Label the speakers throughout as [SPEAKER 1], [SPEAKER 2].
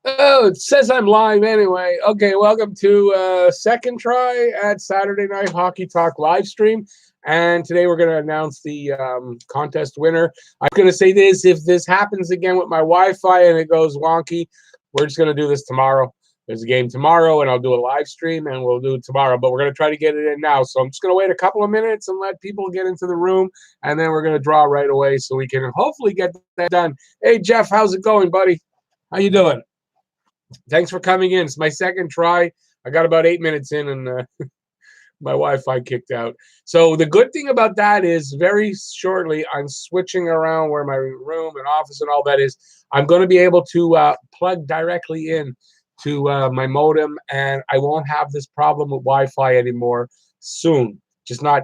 [SPEAKER 1] Oh, it says I'm live anyway. Okay, welcome to second try at Saturday Night Hockey Talk live stream. And today we're going to announce the contest winner. I'm going to say this, if this happens again with my Wi-Fi and it goes wonky, we're just going to do this tomorrow. There's a game tomorrow, and I'll do a live stream, and we'll do it tomorrow. But we're going to try to get it in now. So I'm just going to wait a couple of minutes and let people get into the room, and then we're going to draw right away so we can hopefully get that done. Hey, Jeff, how's it going, buddy? How you doing? Thanks for coming in. It's my second try. I got about 8 minutes in, and my Wi-Fi kicked out. So the good thing about that is very shortly I'm switching around where my room and office and all that is. I'm going to be able to plug directly in to my modem, and I won't have this problem with Wi-Fi anymore soon. Just not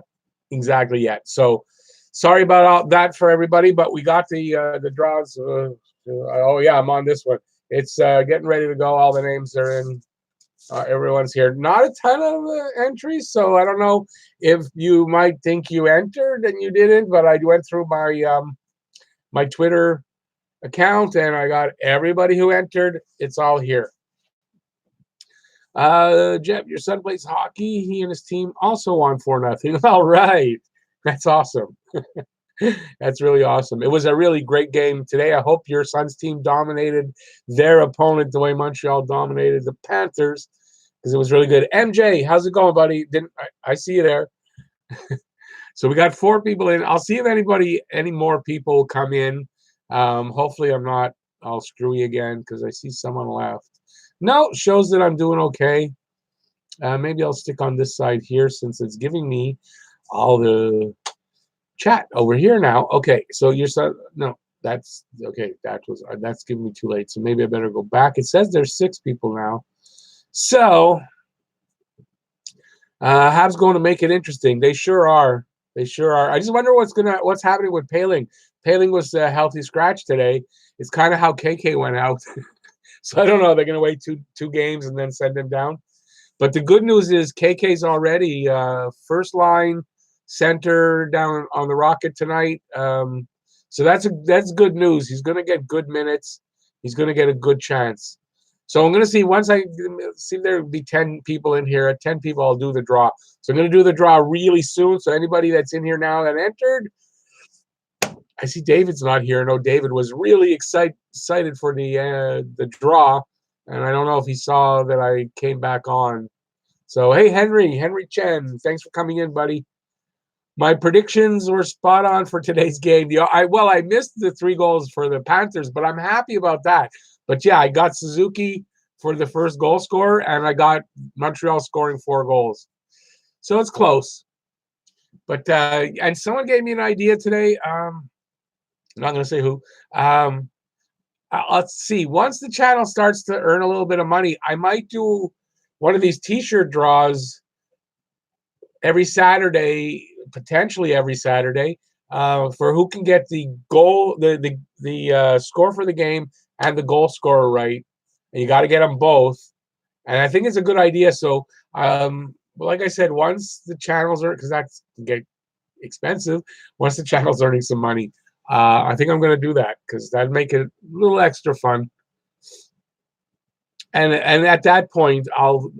[SPEAKER 1] exactly yet. So sorry about all that for everybody, but we got the draws. Oh yeah, I'm on this one. It's getting ready to go. All the names are in. Everyone's here. Not a ton of entries, so I don't know if you might think you entered and you didn't, but I went through my my Twitter account and I got everybody who entered. It's all here. Jeff, your son plays hockey. He and his team also won 4-0. All right, that's awesome. That's really awesome. It was a really great game today. I hope your son's team dominated their opponent the way Montreal dominated the Panthers, because it was really good. MJ, how's it going, buddy? I see you there. So we got 4 people in. I'll see if any more people come in. Hopefully I'm not all screwy again because I see someone left. No, shows that I'm doing okay. Maybe I'll stick on this side here since it's giving me all the chat over here now. Okay, so your son, no, that's okay. That's giving me too late. So maybe I better go back. It says there's 6 people now. So Habs going to make it interesting. They sure are. They sure are. I just wonder what's happening with Paling. Paling was a healthy scratch today. It's kind of how KK went out. So I don't know. They're going to wait two games and then send him down. But the good news is KK's already first line center down on the Rocket tonight. So that's good news. He's going to get good minutes. He's going to get a good chance. So I'm going to see, once I see there will be 10 people in here. At 10 people, I'll do the draw. So I'm going to do the draw really soon. So anybody that's in here now that entered, I see David's not here. No, David was really excited for the draw, and I don't know if he saw that I came back on. So hey, Henry Chen, thanks for coming in, buddy. My predictions were spot on for today's game. I missed the 3 goals for the Panthers, but I'm happy about that. But yeah, I got Suzuki for the first goal scorer, and I got Montreal scoring 4 goals. So it's close. But and someone gave me an idea today. I'm not going to say who. Let's see. Once the channel starts to earn a little bit of money, I might do one of these T-shirt draws every Saturday, potentially every Saturday, for who can get the goal, the score for the game and the goal scorer right. And you got to get them both. And I think it's a good idea. So, like I said, once the channels are, because that's get expensive, once the channel's earning some money, I think I'm going to do that because that'd make it a little extra fun. And at that point, I'll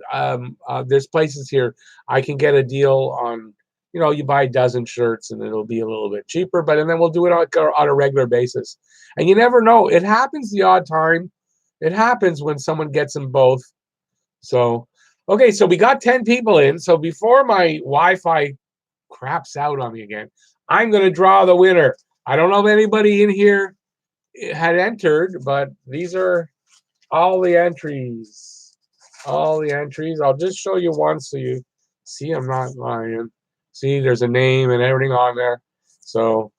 [SPEAKER 1] there's places here I can get a deal on. You buy a dozen shirts and it'll be a little bit cheaper, but and then we'll do it on a regular basis. And you never know; it happens the odd time. It happens when someone gets them both. So, okay, so we got 10 people in. So before my Wi-Fi craps out on me again, I'm going to draw the winner. I don't know if anybody in here had entered, but these are all the entries. All the entries. I'll just show you one so you see I'm not lying. See, there's a name and everything on there. So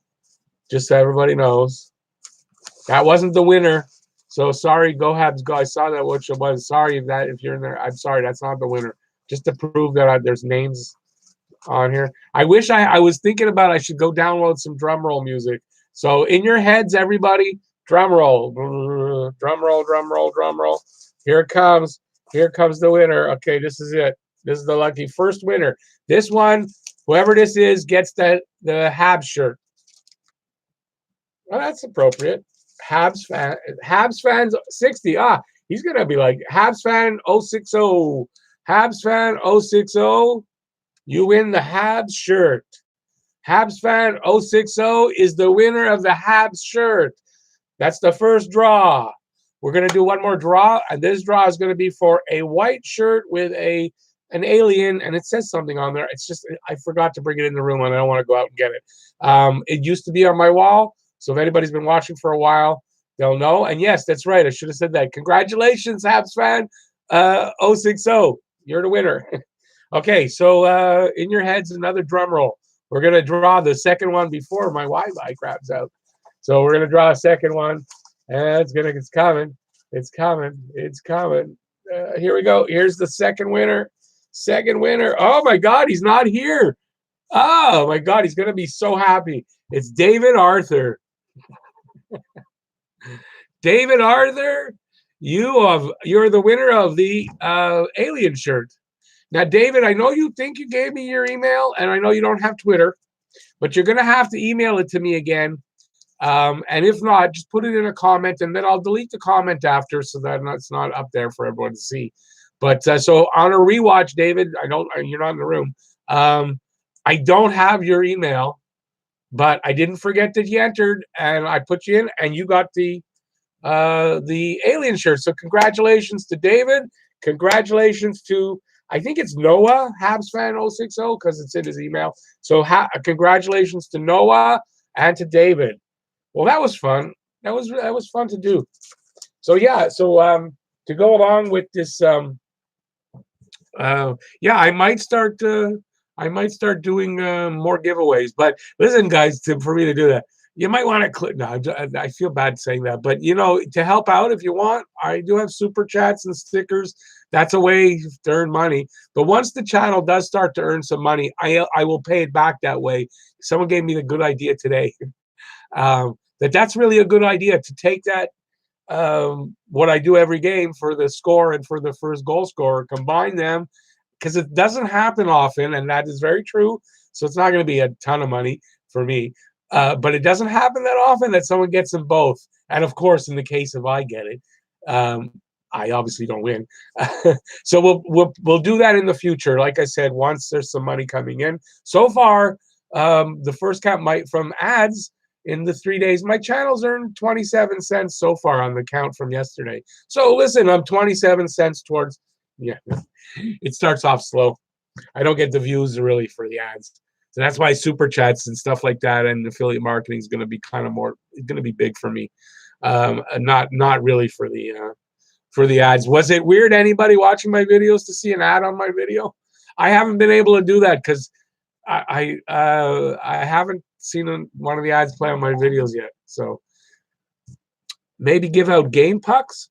[SPEAKER 1] just so everybody knows. That wasn't the winner. So sorry, go Habs, go. I saw that which it was. Sorry if you're in there. I'm sorry, that's not the winner. Just to prove that there's names on here. I wish I was thinking about I should go download some drum roll music. So in your heads, everybody, drum roll. Drum roll, drum roll, drum roll. Here it comes. Here comes the winner. Okay, this is it. This is the lucky first winner. This one, whoever this is, gets the Habs shirt. Well, that's appropriate. Habs fans 60. He's gonna be like, Habs fan 060, Habs fan 060, you win the Habs shirt. Habs fan 060 is the winner of the Habs shirt. That's the first draw. We're going to do one more draw, and this draw is going to be for a white shirt with an alien, and it says something on there. It's just I forgot to bring it in the room, and I don't want to go out and get it. It used to be on my wall, so if anybody's been watching for a while, they'll know. And yes, that's right. I should have said that. Congratulations, Habs fan 060. You're the winner. Okay, so in your heads, another drum roll. We're going to draw the second one before my Wi-Fi craps out. So we're going to draw a second one. And it's coming. It's coming. It's coming. Here we go. Here's the second winner. Second winner. Oh, my God. He's not here. Oh, my God. He's going to be so happy. It's David Arthur. David Arthur, you're the winner of the alien shirt. Now, David, I know you think you gave me your email, and I know you don't have Twitter, but you're going to have to email it to me again. And if not, just put it in a comment, and then I'll delete the comment after so that it's not up there for everyone to see. But so on a rewatch, David, I know you're not in the room. I don't have your email, but I didn't forget that you entered, and I put you in, and you got the alien shirt. So congratulations to David. Congratulations to, I think it's Noah, Habs fan 060, because it's in his email. So congratulations to Noah and to David. Well, that was fun. That was fun to do. So yeah, so to go along with this, yeah, I might start doing more giveaways. But listen, guys, for me to do that, you might want to click. No, I feel bad saying that, but to help out if you want, I do have super chats and stickers. That's a way to earn money. But once the channel does start to earn some money, I will pay it back that way. Someone gave me the good idea today. That's really a good idea to take that, what I do every game for the score and for the first goal scorer, combine them, because it doesn't happen often, and that is very true. So it's not going to be a ton of money for me, but it doesn't happen that often that someone gets them both. And of course, in the case of I get it, I obviously don't win. So we'll do that in the future. Like I said, once there's some money coming in. So far, the first count from ads. In the 3 days, my channel's earned 27 cents so far on the count from yesterday. So listen, I'm 27 cents towards, yeah, it starts off slow. I don't get the views really for the ads. So that's why super chats and stuff like that and affiliate marketing is going to be kind of more, it's going to be big for me. Not really for the ads. Was it weird, anybody watching my videos, to see an ad on my video? I haven't been able to do that because I haven't seen one of the ads play on my videos yet. So maybe give out game pucks.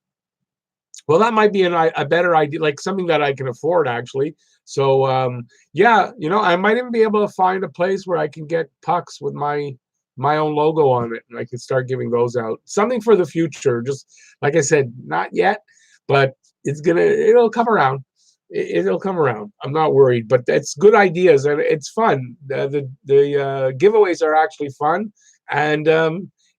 [SPEAKER 1] Well, that might be a better idea, like something that I can afford actually. So yeah, I might even be able to find a place where I can get pucks with my own logo on it, and I can start giving those out. Something for the future. Just like I said, not yet, but it'll come around. It'll come around. I'm not worried, but it's good ideas and it's fun. The giveaways are actually fun, and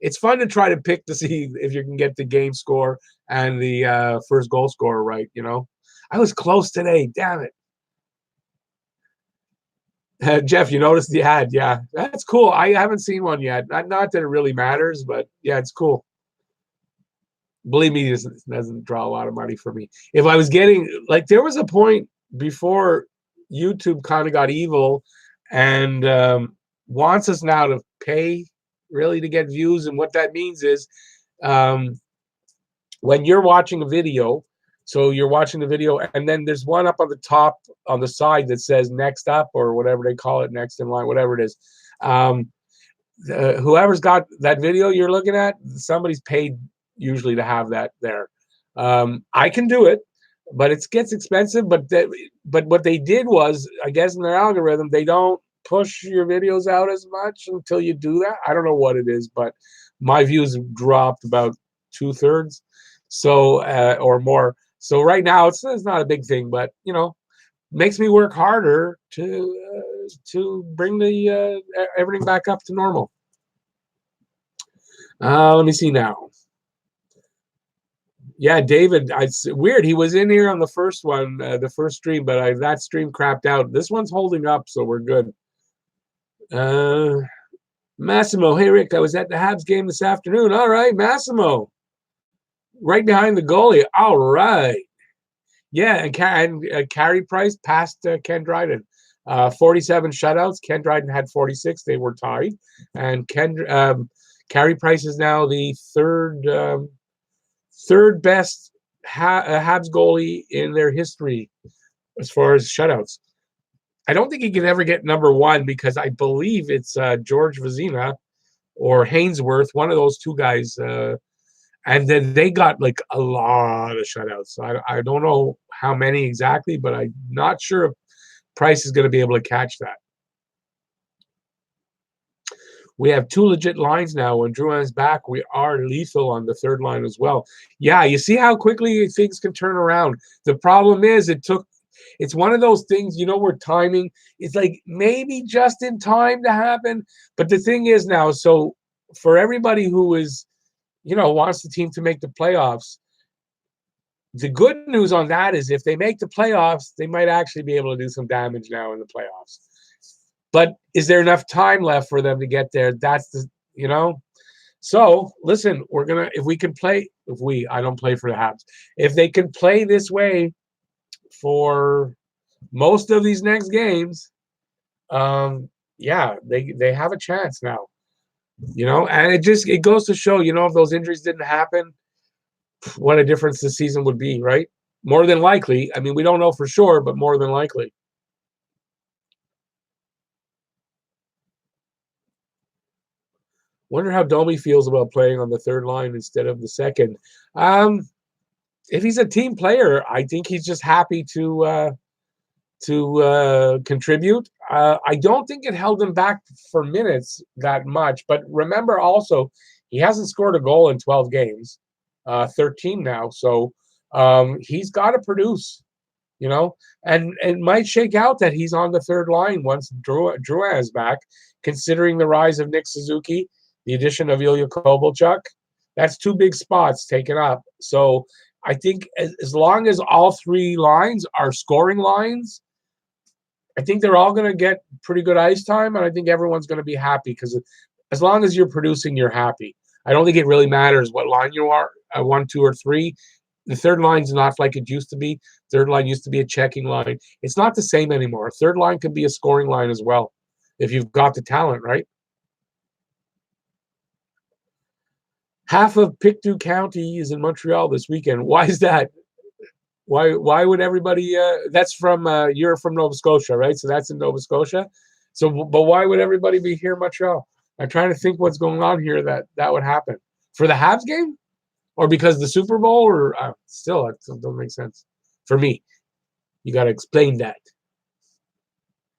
[SPEAKER 1] it's fun to try to pick to see if you can get the game score and the first goal scorer right. I was close today. Damn it. Jeff, you noticed the ad? Yeah, that's cool. I haven't seen one yet. Not that it really matters, but yeah, it's cool. Believe me, this doesn't draw a lot of money for me. If I was getting, like, there was a point before YouTube kind of got evil and wants us now to pay really to get views. And what that means is when you're watching a video, so you're watching the video and then there's one up on the top on the side that says next up or whatever they call it, next in line, whatever it is. Whoever's got that video you're looking at, somebody's paid usually to have that there. I can do it, but it gets expensive. But what they did was, I guess in their algorithm, they don't push your videos out as much until you do that. I don't know what it is, but my views dropped about 2/3, so or more. So right now it's not a big thing, but makes me work harder to bring the everything back up to normal. Let me see now. Yeah, David, it's weird. He was in here on the first one, the first stream, but that stream crapped out. This one's holding up, so we're good. Massimo, hey Rick, I was at the Habs game this afternoon. All right, Massimo, right behind the goalie. All right, yeah, and Carey Price passed Ken Dryden. 47 shutouts. Ken Dryden had 46. They were tied, and Carey Price is now the third best Habs goalie in their history as far as shutouts. I don't think he can ever get number one because I believe it's George Vezina or Hainsworth, one of those two guys. And then they got like a lot of shutouts. I don't know how many exactly, but I'm not sure if Price is going to be able to catch that. We have two legit lines now. When Drouin's back, we are lethal on the third line as well. Yeah, you see how quickly things can turn around. The problem is it's one of those things, where timing, it's like maybe just in time to happen. But the thing is now, so for everybody who is, wants the team to make the playoffs, the good news on that is if they make the playoffs, they might actually be able to do some damage now in the playoffs. But is there enough time left for them to get there? That's So listen, if we can play, I don't play for the Habs. If they can play this way for most of these next games, yeah, they have a chance now. And it goes to show, if those injuries didn't happen, what a difference the season would be, right? More than likely. I mean, we don't know for sure, but more than likely. Wonder how Domi feels about playing on the third line instead of the second. If he's a team player, I think he's just happy to contribute. I don't think it held him back for minutes that much. But remember also, he hasn't scored a goal in 12 games, 13 now. So he's got to produce, and it might shake out that he's on the third line once Drouin is back, considering the rise of Nick Suzuki, the addition of Ilya Kovalchuk. That's two big spots taken up. So I think as long as all three lines are scoring lines, I think they're all going to get pretty good ice time, and I think everyone's going to be happy because as long as you're producing, you're happy. I don't think it really matters what line you are, 1, 2, or 3. The third line's not like it used to be. Third line used to be a checking line. It's not the same anymore. Third line could be a scoring line as well if you've got the talent, right? Half of Pictou County is in Montreal this weekend. Why is that? Why would everybody? That's from you're from Nova Scotia, right? So that's in Nova Scotia. So, but why would everybody be here in Montreal? I'm trying to think what's going on here that would happen for the Habs game, or because the Super Bowl, or still that doesn't make sense for me. You got to explain that.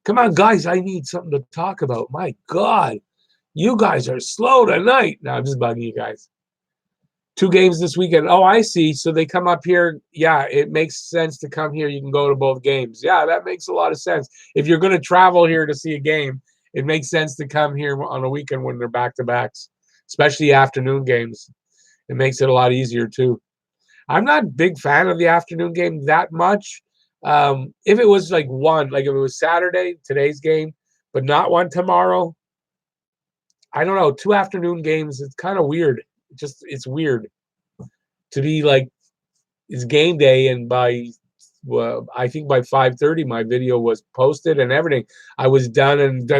[SPEAKER 1] Come on, guys, I need something to talk about. My God, you guys are slow tonight. No, I'm just bugging you guys. 2 games this weekend. Oh, I see. So they come up here. Yeah, it makes sense to come here. You can go to both games. Yeah, that makes a lot of sense. If you're going to travel here to see a game, it makes sense to come here on a weekend when they're back-to-backs, especially afternoon games. It makes it a lot easier, too. I'm not a big fan of the afternoon game that much. If it was like if it was Saturday, today's game, but not one tomorrow, I don't know. 2 afternoon games, it's kind of weird. It's weird to be like it's game day, and I think by 5:30 my video was posted and everything. I was done and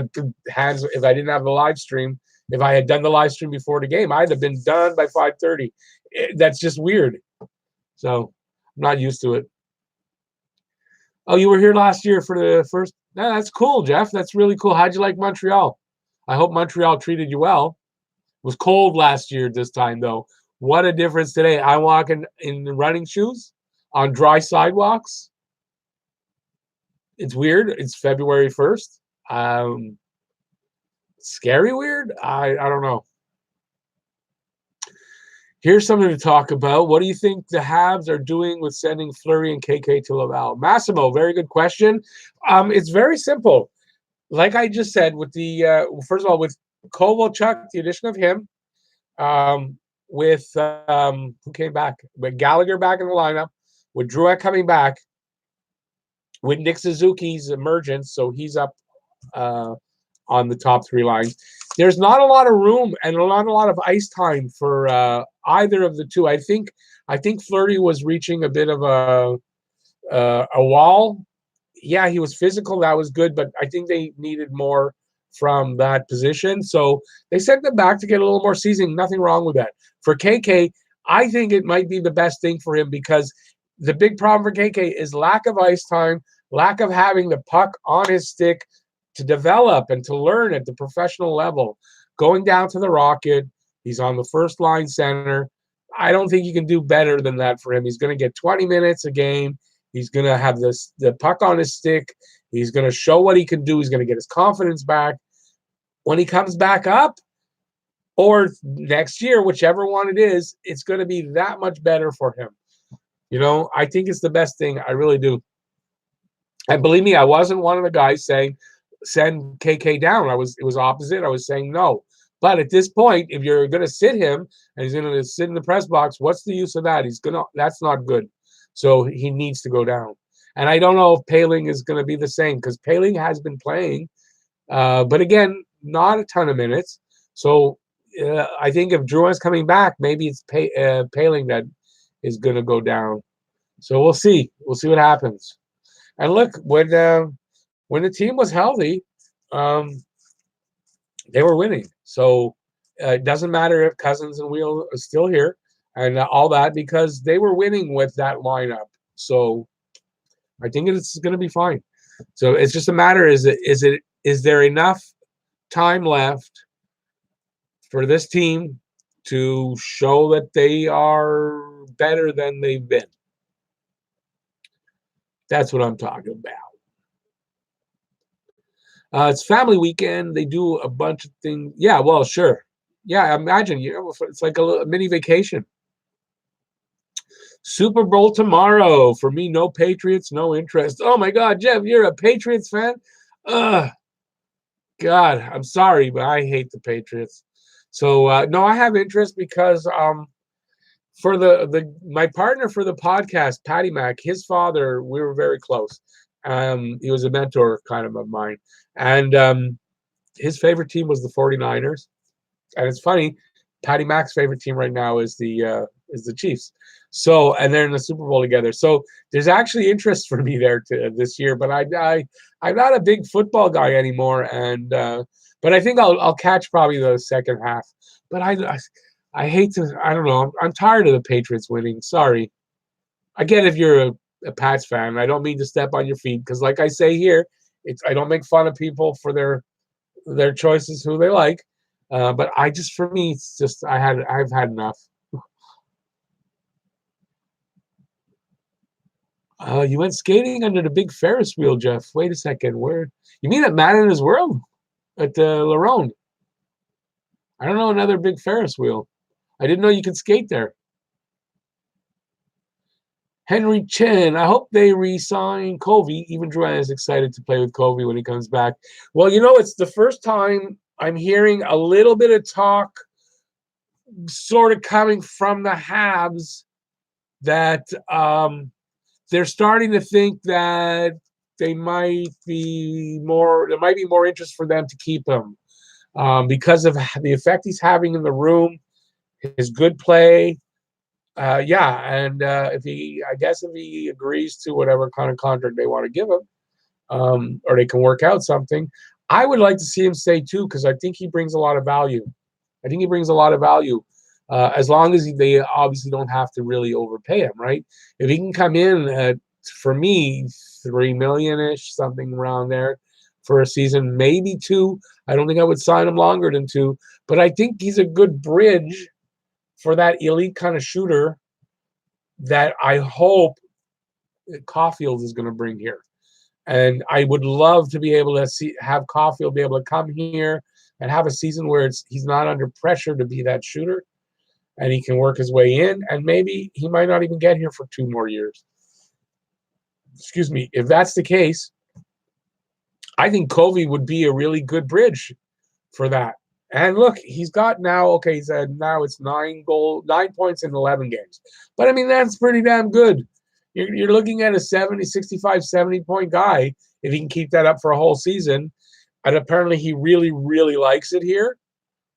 [SPEAKER 1] hands. If I didn't have the live stream, if I had done the live stream before the game, I'd have been done by 5:30. That's just weird. So I'm not used to it. Oh, you were here last year for the first. No, that's cool, Jeff. That's really cool. How'd you like Montreal? I hope Montreal treated you well. It was cold last year this time, though. What a difference today. I'm walking in running shoes on dry sidewalks. It's weird. It's February 1st. Scary weird? I don't know. Here's something to talk about. What do you think the Habs are doing with sending Fleury and KK to Laval? Massimo, very good question. It's very simple. Like I just said, with the first of all, with Kovalchuk, the addition of him, with who came back? With Gallagher back in the lineup, with Drouet coming back, with Nick Suzuki's emergence, so he's up on the top three lines. There's not a lot of room and not a lot of ice time for either of the two. I think Fleury was reaching a bit of a wall. Yeah, he was physical. That was good, but I think they needed more from that position. So they sent them back to get a little more seasoning. Nothing wrong with that. For KK, I think it might be the best thing for him because the big problem for KK is lack of ice time, lack of having the puck on his stick to develop and to learn at the professional level. Going down to the Rocket, he's on the first line center. I don't think you can do better than that for him. He's going to get 20 minutes a game. He's going to have the puck on his stick. He's going to show what he can do. He's going to get his confidence back. When he comes back up, or next year, whichever one it is, it's going to be that much better for him. You know, I think it's the best thing. I really do. And believe me, I wasn't one of the guys saying send KK down. It was opposite. I was saying no. But at this point, if you're going to sit him and he's going to sit in the press box, what's the use of that? That's not good. So he needs to go down. And I don't know if Poehling is going to be the same because Poehling has been playing, but again, not a ton of minutes. So I think if Drouin's coming back, maybe it's Poehling that is going to go down. So we'll see. We'll see what happens. And look, when the team was healthy, they were winning. So it doesn't matter if Cousins and Wheel are still here and all that because they were winning with that lineup. So I think it's going to be fine. So it's just a matter: is there enough time left for this team to show that they are better than they've been? That's what I'm talking about. It's family weekend. They do a bunch of things. Yeah, well, sure. Yeah, imagine it's like a mini vacation. Super Bowl tomorrow. For me, no Patriots, no interest. Oh my God, Jeff, you're a Patriots fan? God, I'm sorry, but I hate the Patriots. So no, I have interest because for my partner for the podcast, Patty Mac, his father, we were very close. He was a mentor kind of mine. And his favorite team was the 49ers. And it's funny, Patty Mac's favorite team right now is the Chiefs. So, and they're in the Super Bowl together. So there's actually interest for me there this year, but I'm not a big football guy anymore. And but I think I'll catch probably the second half. But I hate to, I don't know. I'm tired of the Patriots winning. Sorry. Again, if you're a Pats fan, I don't mean to step on your feet because, like I say here, I don't make fun of people for their choices who they like. But for me, it's just I've had enough. You went skating under the big Ferris wheel, Jeff. Wait a second. Where you mean at Madden's World at Larone? I don't know another big Ferris wheel. I didn't know you could skate there. Henry Chen, I hope they re-sign Covey. Even Drouin is excited to play with Covey when he comes back. Well, it's the first time I'm hearing a little bit of talk sort of coming from the Habs that they're starting to think that there might be more interest for them to keep him because of the effect he's having in the room, his good play. And if he agrees to whatever kind of contract they want to give him, or they can work out something, I would like to see him stay too because I think he brings a lot of value. As long as they obviously don't have to really overpay him, right? If he can come in at, for me, $3 million-ish, something around there for a season, maybe two. I don't think I would sign him longer than two, but I think he's a good bridge for that elite kind of shooter that I hope Caulfield is going to bring here. And I would love to be able to have Caulfield be able to come here and have a season where he's not under pressure to be that shooter and he can work his way in, and maybe he might not even get here for 2 more years. Excuse me. If that's the case, I think Covey would be a really good bridge for that. And look, he's got now, okay, he said now it's 9 points in 11 games. But I mean, that's pretty damn good. You're looking at a 70, 65, 70 point guy if he can keep that up for a whole season. And apparently he really, really likes it here.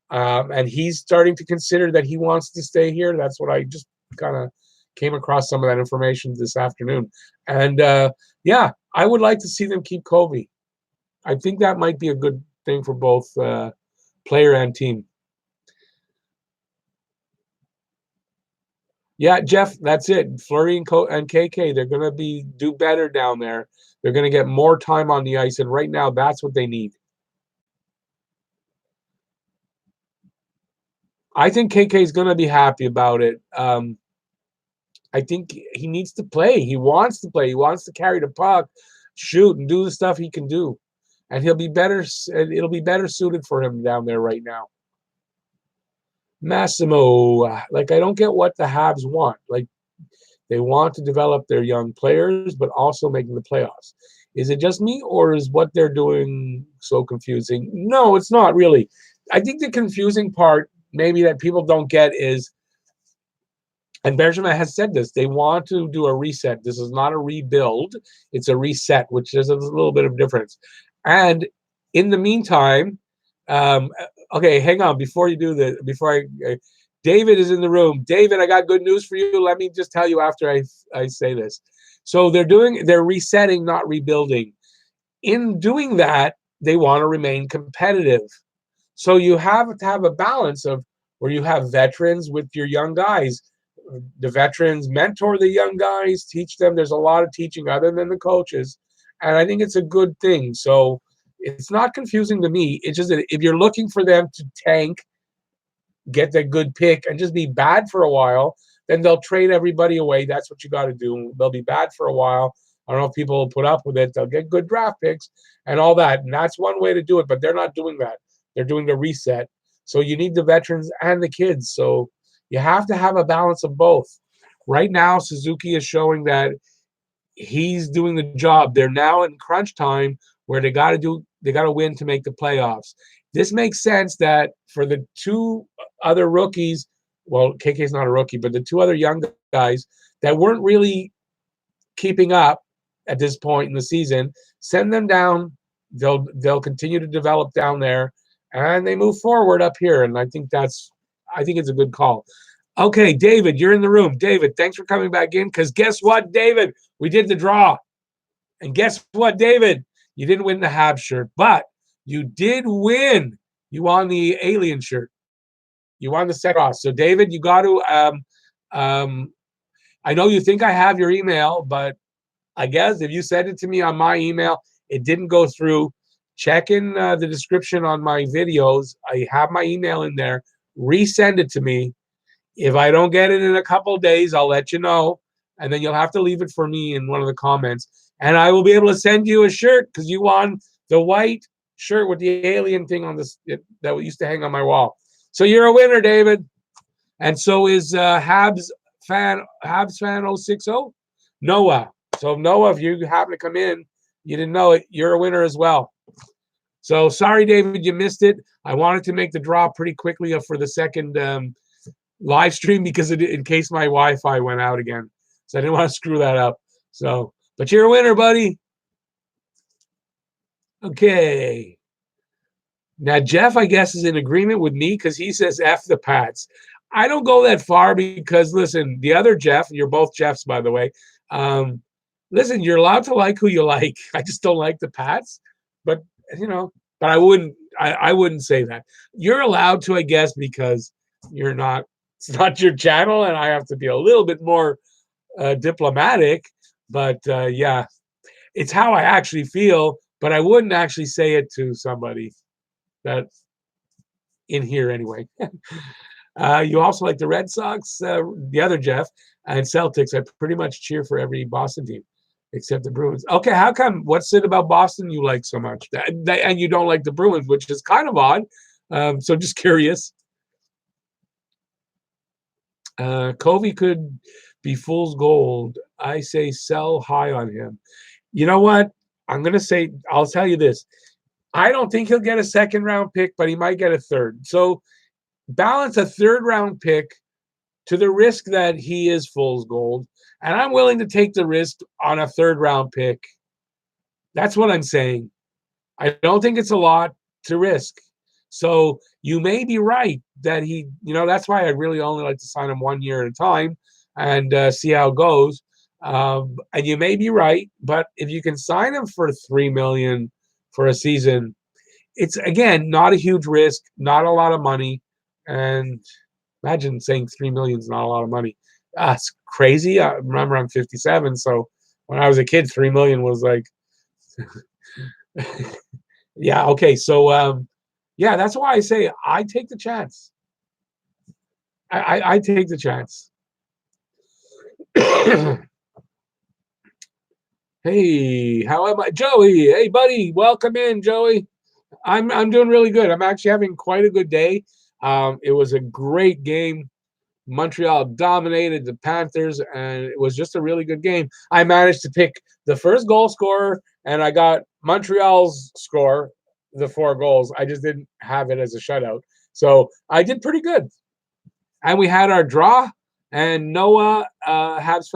[SPEAKER 1] And he's starting to consider that he wants to stay here. That's what I just kind of came across some of that information this afternoon. And yeah, I would like to see them keep Kobe. I think that might be a good thing for both player and team. Yeah, Jeff, that's it. Fleury and KK, they're going to do better down there. They're going to get more time on the ice, and right now that's what they need. I think KK is going to be happy about it. I think he needs to play. He wants to play. He wants to carry the puck, shoot, and do the stuff he can do. And he'll be better. It'll be better suited for him down there right now. Massimo, like I don't get what the Habs want. Like they want to develop their young players, but also making the playoffs. Is it just me, or is what they're doing so confusing? No, it's not really. I think the confusing part, maybe that people don't get, is, and Benjamin has said this, they want to do a reset. This is not a rebuild; it's a reset, which is a little bit of difference. And in the meantime, okay, hang on. Before you do this, David is in the room. David, I got good news for you. Let me just tell you after I say this. So they're resetting, not rebuilding. In doing that, they want to remain competitive. So you have to have a balance of where you have veterans with your young guys. The veterans mentor the young guys, teach them. There's a lot of teaching other than the coaches. And I think it's a good thing. So it's not confusing to me. It's just that if you're looking for them to tank, get that good pick, and just be bad for a while, then they'll trade everybody away. That's what you got to do. They'll be bad for a while. I don't know if people will put up with it. They'll get good draft picks and all that. And that's one way to do it. But they're not doing that. They're doing the reset. So you need the veterans and the kids. So you have to have a balance of both. Right now, Suzuki is showing that he's doing the job. They're now in crunch time where they got to win to make the playoffs. This makes sense that for the two other rookies, well, KK's not a rookie, but the two other young guys that weren't really keeping up at this point in the season, send them down. They'll continue to develop down there, and they move forward up here. And I think it's a good call. Okay, David, you're in the room. David, thanks for coming back in. Because guess what, David? We did the draw. And guess what, David? You didn't win the Habs shirt, but you did win. You won the Alien shirt. You won the set off. So, David, you got to. I know you think I have your email, but I guess if you send it to me on my email, it didn't go through. Check in the description on my videos. I have my email in there. Resend it to me. If I don't get it in a couple of days, I'll let you know. And then you'll have to leave it for me in one of the comments. And I will be able to send you a shirt because you won the white shirt with the alien thing on this that used to hang on my wall. So you're a winner, David. And so is Habs fan 060, Noah. So Noah, if you happen to come in, you didn't know it, you're a winner as well. So sorry, David, you missed it. I wanted to make the draw pretty quickly for the second live stream because in case my Wi-Fi went out again. So I didn't want to screw that up. So, but you're a winner, buddy. Okay. Now, Jeff, I guess, is in agreement with me because he says F the Pats. I don't go that far because, listen, the other Jeff, you're both Jeffs, by the way. Listen, you're allowed to like who you like. I just don't like the Pats. But, but I wouldn't say that. You're allowed to, I guess, because it's not your channel, and I have to be a little bit more diplomatic. But, yeah, it's how I actually feel. But I wouldn't actually say it to somebody that's in here anyway. You also like the Red Sox, the other Jeff, and Celtics. I pretty much cheer for every Boston team except the Bruins. Okay, how come? What's it about Boston you like so much? And you don't like the Bruins, which is kind of odd. So just curious. Covey could be fool's gold. I say sell high on him. You know what? I'll tell you this. I don't think he'll get a second round pick, but he might get a third. So balance a third round pick to the risk that he is fool's gold. And I'm willing to take the risk on a third round pick. That's what I'm saying. I don't think it's a lot to risk. So you may be right that that's why I really only like to sign him 1 year at a time and see how it goes. And you may be right, but if you can sign him for $3 million for a season, it's again not a huge risk, not a lot of money. And imagine saying $3 million is not a lot of money. That's crazy. I remember I'm 57, so when I was a kid, $3 million was like yeah, okay. So yeah, that's why I say I take the chance. I take the chance. Hey, how am I? Joey, hey buddy, welcome in, Joey. I'm doing really good. I'm actually having quite a good day. It was a great game. Montreal dominated the Panthers, and it was just a really good game. I managed to pick the first goal scorer, and I got Montreal's score, the 4 goals. I just didn't have it as a shutout. So I did pretty good. And we had our draw, and Noah, Habs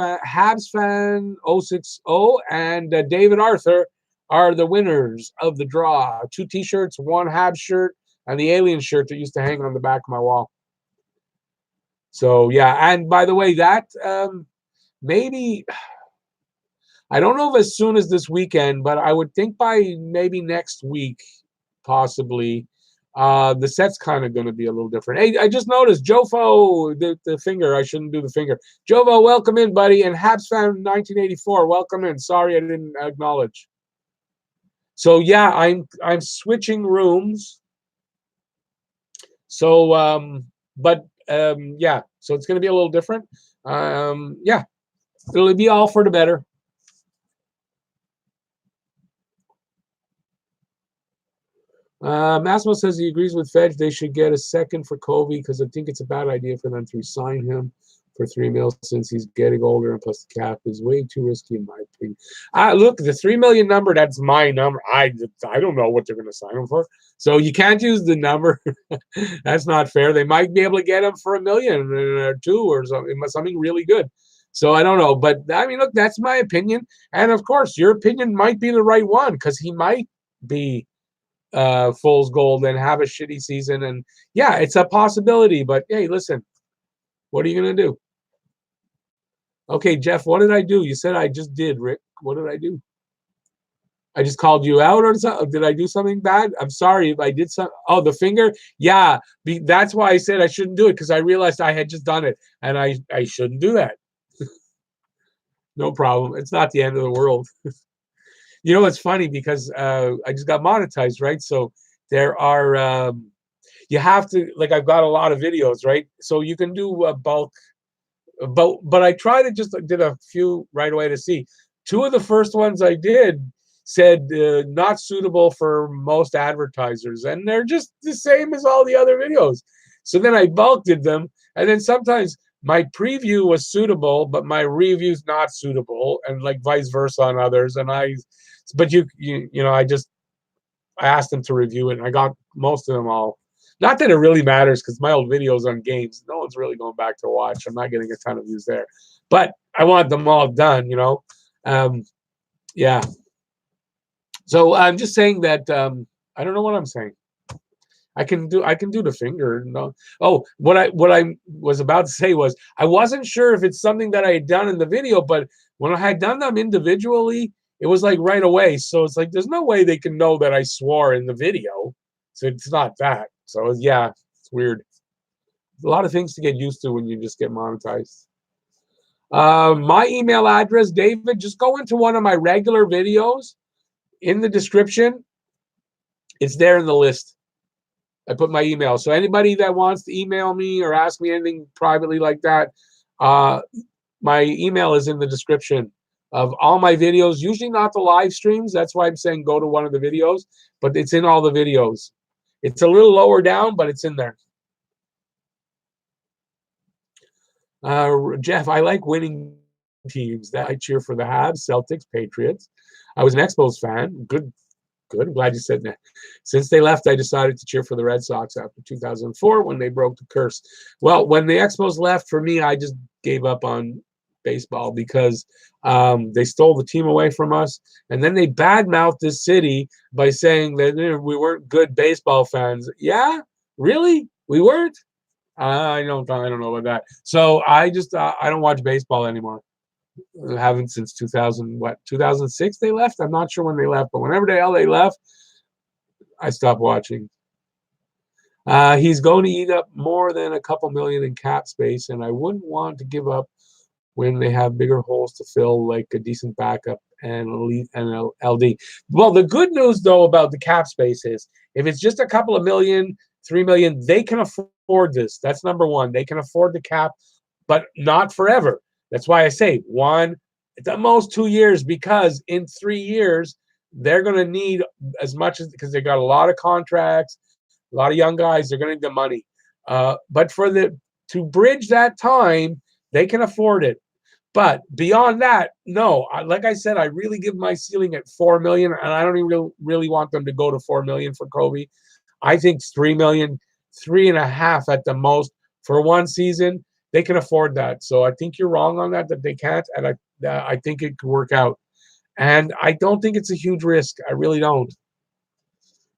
[SPEAKER 1] fan 060, and David Arthur are the winners of the draw. 2 T-shirts, 1 Habs shirt, and the alien shirt that used to hang on the back of my wall. So yeah, and by the way, that maybe I don't know if as soon as this weekend, but I would think by maybe next week, possibly. The set's kind of going to be a little different. Hey, I just noticed Jofo, the finger. I shouldn't do the finger. Jovo, welcome in, buddy. And Habs fan 1984, welcome in. Sorry I didn't acknowledge. So yeah, I'm switching rooms. So but yeah, so it's going to be a little different. Yeah, it'll be all for the better. Massimo says he agrees with Fedge. They should get a second for Covey because I think it's a bad idea for them to resign him for $3 million since he's getting older and plus the cap is way too risky in my opinion. Look, the $3 million number, that's my number. I don't know what they're going to sign him for. So you can't use the number. That's not fair. They might be able to get him for $1 million or $2 or something really good. So I don't know. But I mean, look, that's my opinion. And of course, your opinion might be the right one because he might be fool's gold and have a shitty season. And yeah, it's a possibility. But hey, listen, what are you going to do? Okay, Jeff, what did I do? You said I just did, Rick. What did I do? I just called you out or something? Did I do something bad? I'm sorry if I did something. Oh, the finger? Yeah, that's why I said I shouldn't do it because I realized I had just done it and I shouldn't do that. No problem. It's not the end of the world. You know, it's funny because I just got monetized, right? So there are, you have to, like, I've got a lot of videos, right? So you can do bulk, but I tried to just did a few right away to see. 2 of the first ones I did said not suitable for most advertisers, and they're just the same as all the other videos. So then I bulk did them, and then sometimes my preview was suitable, but my review's not suitable, and like vice versa on others. And but you know, I asked them to review it, and I got most of them all. Not that it really matters because my old videos on games, no one's really going back to watch. I'm not getting a ton of views there, but I want them all done, you know. Yeah. So I'm just saying that I don't know what I'm saying. I can do the finger. No. Oh, what I was about to say was I wasn't sure if it's something that I had done in the video, but when I had done them individually, it was like right away. So it's like there's no way they can know that I swore in the video. So it's not that. So yeah, it's weird. A lot of things to get used to when you just get monetized. My email address, David, just go into one of my regular videos in the description. It's there in the list. I put my email. So anybody that wants to email me or ask me anything privately like that, my email is in the description of all my videos, usually not the live streams. That's why I'm saying go to one of the videos, but it's in all the videos. It's a little lower down, but it's in there. Jeff, I like winning teams. That I cheer for the Habs, Celtics, Patriots. I was an Expos fan. Good good. I'm glad you said that. Since they left, I decided to cheer for the Red Sox after 2004 when they broke the curse. Well, when the Expos left, for me, I just gave up on baseball because they stole the team away from us, and then they badmouthed this city by saying that we weren't good baseball fans. Yeah, really, we weren't. I don't know about that. So I just I don't watch baseball anymore. I haven't since 2006 they left. I'm not sure when they left, but whenever the hell they left, I stopped watching. He's going to eat up more than a couple million in cap space, and I wouldn't want to give up when they have bigger holes to fill, like a decent backup and elite and LD. Well, the good news though about the cap space is if it's just a couple of million, 3 million, they can afford this. That's number one. They can afford the cap, but not forever. That's why I say one, at the most 2 years, because in 3 years they're going to need as much as because they got a lot of contracts, a lot of young guys. They're going to need the money, but to bridge that time, they can afford it. But beyond that, no. Like I said, I really give my ceiling at 4 million, and I don't even really want them to go to 4 million for Kobe. I think 3 million, 3.5 at the most for one season. They can afford that. So I think you're wrong on that they can't, and I think it could work out. And I don't think it's a huge risk. I really don't.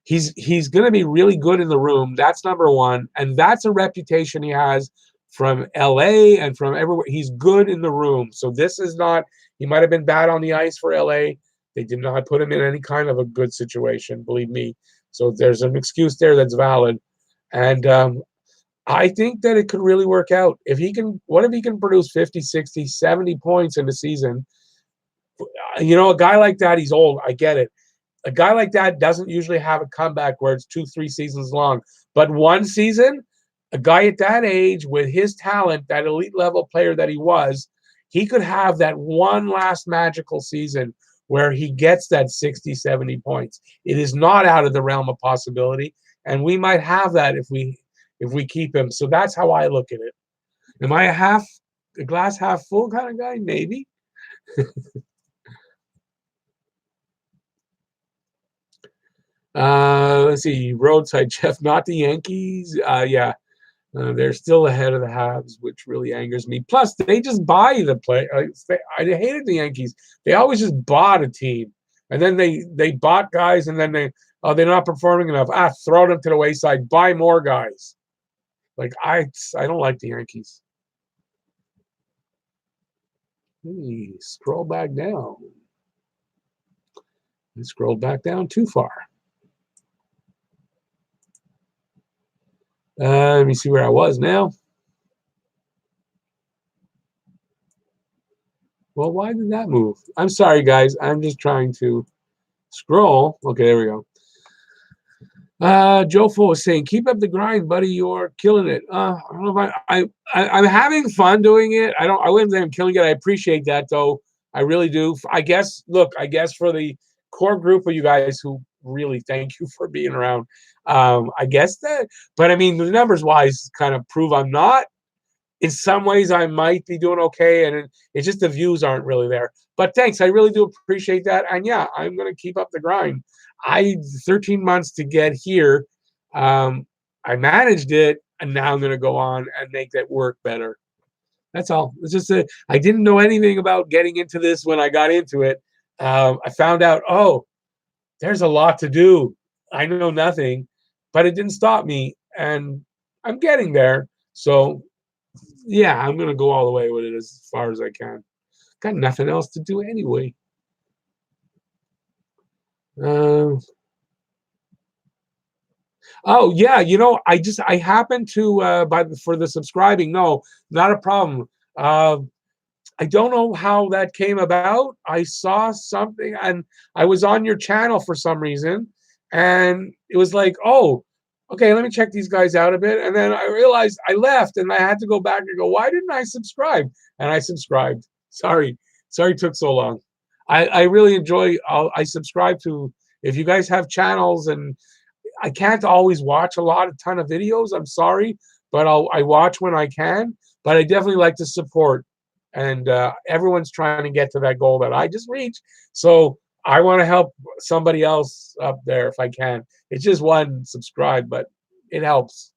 [SPEAKER 1] He's going to be really good in the room. That's number one, and that's a reputation he has from LA and from everywhere. He's good in the room. So this is not, he might have been bad on the ice for LA. They did not put him in any kind of a good situation, believe me. So there's an excuse there that's valid. And I think that it could really work out. If he can, what if he can produce 50, 60, 70 points in the season? You know, a guy like that, he's old. I get it. A guy like that doesn't usually have a comeback where it's 2-3 seasons long. But one season, a guy at that age with his talent, that elite level player that he was, he could have that one last magical season where he gets that 60, 70 points. It is not out of the realm of possibility, and we might have that if we keep him. So that's how I look at it. Am I a glass half full kind of guy? Maybe. Let's see. Roadside Jeff, not the Yankees. Yeah. They're still ahead of the Habs, which really angers me. Plus, they just buy the play. I hated the Yankees. They always just bought a team, and then they bought guys, and then they're not performing enough. Throw them to the wayside. Buy more guys. Like I don't like the Yankees. Hey, scroll back down. And scroll back down too far. Let me see where I was now. Well, why did that move? I'm sorry, guys. I'm just trying to scroll. Okay, there we go. Joe Fo was saying, "Keep up the grind, buddy. You're killing it." I don't know if I'm having fun doing it. I wouldn't say I'm killing it. I appreciate that, though. I really do. I guess. Look, I guess for the core group of you guys who really thank you for being around. I guess that, but I mean, the numbers wise kind of prove I'm not. In some ways, I might be doing okay, and it's just the views aren't really there. But thanks, I really do appreciate that. And yeah, I'm going to keep up the grind. 13 months to get here. I managed it, and now I'm going to go on and make that work better. That's all. It's just I didn't know anything about getting into this when I got into it. I found out, oh, there's a lot to do. I know nothing, but it didn't stop me, and I'm getting there. So yeah, I'm going to go all the way with it as far as I can. Got nothing else to do anyway. Oh yeah, you know, I happened to for the subscribing. No, not a problem. I don't know how that came about. I saw something, and I was on your channel for some reason, and it was like, oh, okay, let me check these guys out a bit. And then I realized I left, and I had to go back and go, why didn't I subscribe? And I subscribed. Sorry it took so long. I really enjoy. I subscribe to. If you guys have channels, and I can't always watch a ton of videos. I'm sorry, but I watch when I can. But I definitely like to support, and everyone's trying to get to that goal that I just reached. So I want to help somebody else up there if I can. It's just one subscribe, but it helps.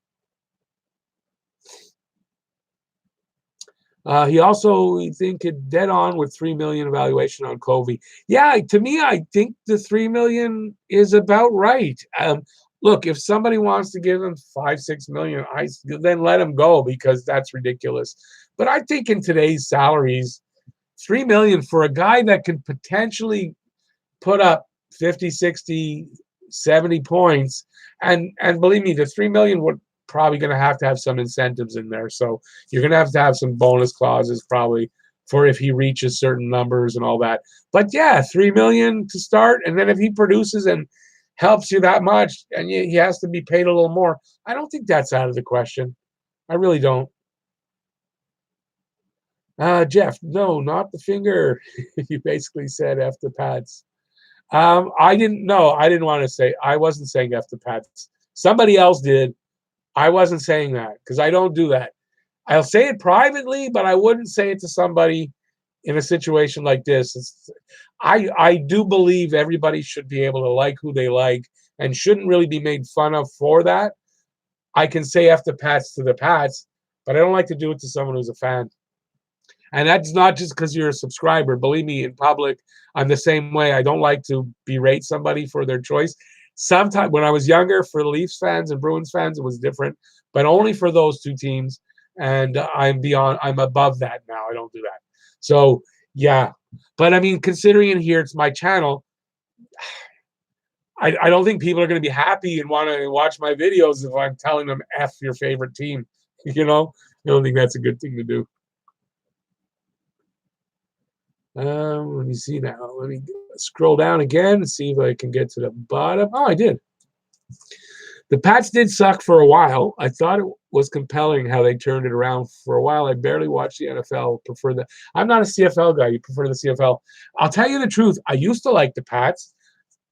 [SPEAKER 1] He also, we think, it dead on with 3 million evaluation on Covey. Yeah, to me, I think the 3 million is about right. Look, if somebody wants to give him 5-6 million, then let him go because that's ridiculous. But I think in today's salaries, 3 million for a guy that could potentially put up 50, 60, 70 points, and believe me, the 3 million would probably going to have some incentives in there. So you're going to have some bonus clauses probably for if he reaches certain numbers and all that. But yeah, 3 million to start, and then if he produces and helps you that much, and he has to be paid a little more, I don't think that's out of the question. I really don't. Jeff, no, not the finger. You basically said F the pads. I didn't know. I didn't want to say. I wasn't saying F the pads. Somebody else did. I wasn't saying that because I don't do that. I'll say it privately, but I wouldn't say it to somebody in a situation like this. I do believe everybody should be able to like who they like and shouldn't really be made fun of for that. I can say F the Pats to the Pats, but I don't like to do it to someone who's a fan. And that's not just because you're a subscriber. Believe me, in public, I'm the same way. I don't like to berate somebody for their choice. Sometimes when I was younger, for Leafs fans and Bruins fans, it was different, but only for those two teams. And I'm above that now. I don't do that. So yeah. But I mean, considering in here it's my channel, I don't think people are going to be happy and want to watch my videos if I'm telling them F your favorite team. You know, I don't think that's a good thing to do. Let me see now. Let me scroll down again and see if I can get to the bottom. Oh, I did. The Pats did suck for a while. I thought it was compelling how they turned it around. For a while, I barely watched the NFL. I'm not a CFL guy. You prefer the CFL. I'll tell you the truth. I used to like the Pats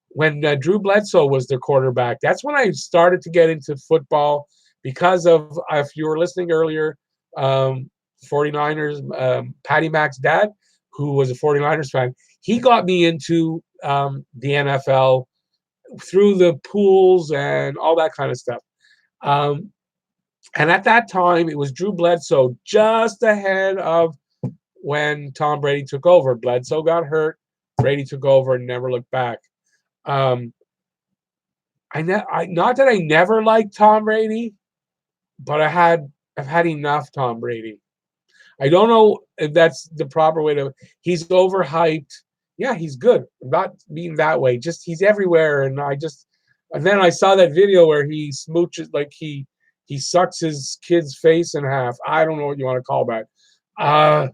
[SPEAKER 1] when Drew Bledsoe was their quarterback. That's when I started to get into football because of, if you were listening earlier, 49ers, Patty Mac's dad, who was a 49ers fan, he got me into the NFL through the pools and all that kind of stuff. And at that time, it was Drew Bledsoe just ahead of when Tom Brady took over. Bledsoe got hurt. Brady took over and never looked back. Not that I never liked Tom Brady, but I've had enough Tom Brady. I don't know if that's the proper way to. He's overhyped. Yeah, he's good. Not being that way. Just he's everywhere, and then I saw that video where he smooches, like he sucks his kid's face in half. I don't know what you want to call that. I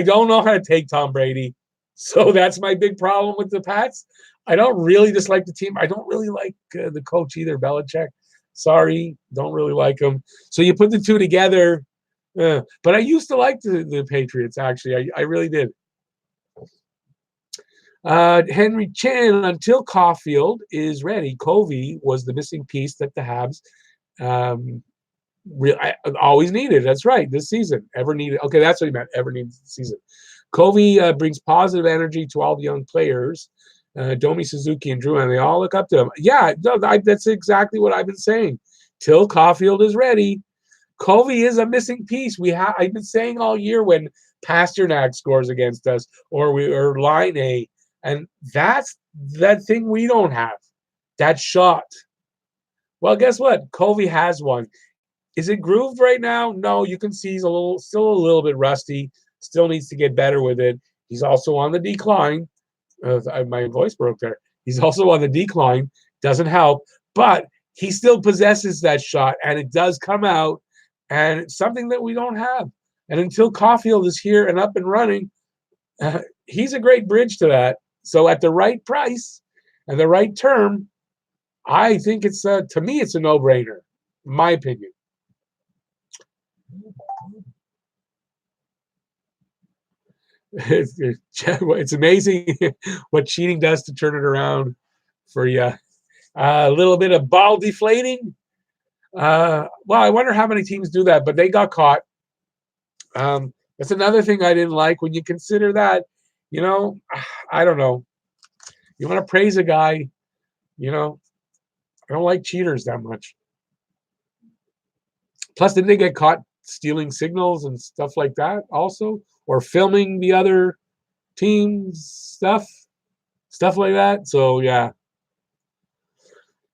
[SPEAKER 1] don't know how to take Tom Brady, so that's my big problem with the Pats. I don't really dislike the team. I don't really like the coach either, Belichick. Sorry, don't really like him. So you put the two together. But I used to like the Patriots, actually. I really did. Henry Chin, until Caulfield is ready, Covey was the missing piece that the Habs always needed. That's right. This season, ever needed. Okay, that's what he meant. Ever needed this season. Covey brings positive energy to all the young players. Domi, Suzuki, and Drew, and they all look up to him. Yeah, that's exactly what I've been saying. Till Caulfield is ready. Covey is a missing piece. I've been saying all year when Pasternak scores against us or Line A, and that's that thing we don't have. That shot. Well, guess what? Covey has one. Is it grooved right now? No, you can see he's still a little bit rusty. Still needs to get better with it. He's also on the decline. My voice broke there. He's also on the decline. Doesn't help, but he still possesses that shot, and it does come out. And it's something that we don't have. And until Caulfield is here and up and running, he's a great bridge to that. So at the right price and the right term, I think to me, it's a no-brainer, in my opinion. It's amazing what cheating does to turn it around for you. A little bit of ball deflating. Well, I wonder how many teams do that, but they got caught. That's another thing I didn't like when you consider that, I don't know. You want to praise a guy, you know, I don't like cheaters that much. Plus, didn't they get caught stealing signals and stuff like that also? Or filming the other team's stuff like that? So, yeah.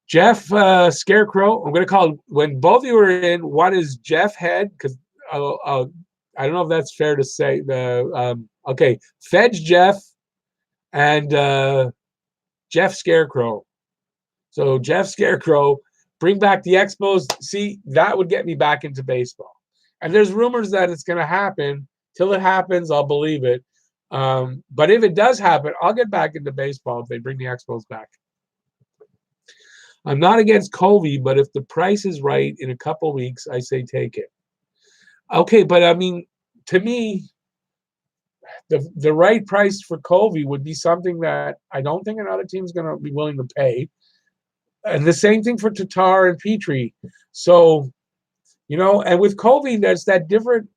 [SPEAKER 1] Jeff Scarecrow, I'm going to call when both of you are in. One is Jeff Head, because I don't know if that's fair to say. Okay, Fedge Jeff and Jeff Scarecrow. So Jeff Scarecrow, bring back the Expos. See, that would get me back into baseball. And there's rumors that it's going to happen. Till it happens, I'll believe it. But if it does happen, I'll get back into baseball if they bring the Expos back. I'm not against Covey, but if the price is right in a couple weeks, I say take it. Okay, but I mean, to me, the right price for Covey would be something that I don't think another team's going to be willing to pay. And the same thing for Tatar and Petrie. So, and with Covey, there's that different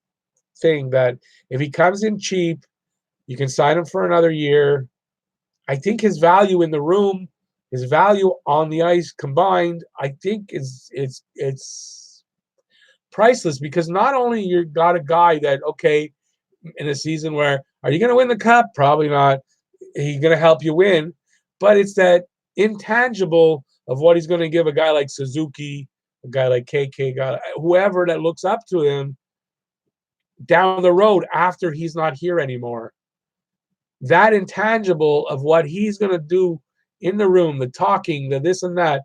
[SPEAKER 1] thing that if he comes in cheap, you can sign him for another year. I think his value in the room, his value on the ice combined, I think it's priceless, because not only you got a guy that, okay, in a season where, are you going to win the cup? Probably not. He's going to help you win. But it's that intangible of what he's going to give a guy like Suzuki, a guy like KK, whoever that looks up to him down the road after he's not here anymore. That intangible of what he's going to do in the room, the talking, the this and that,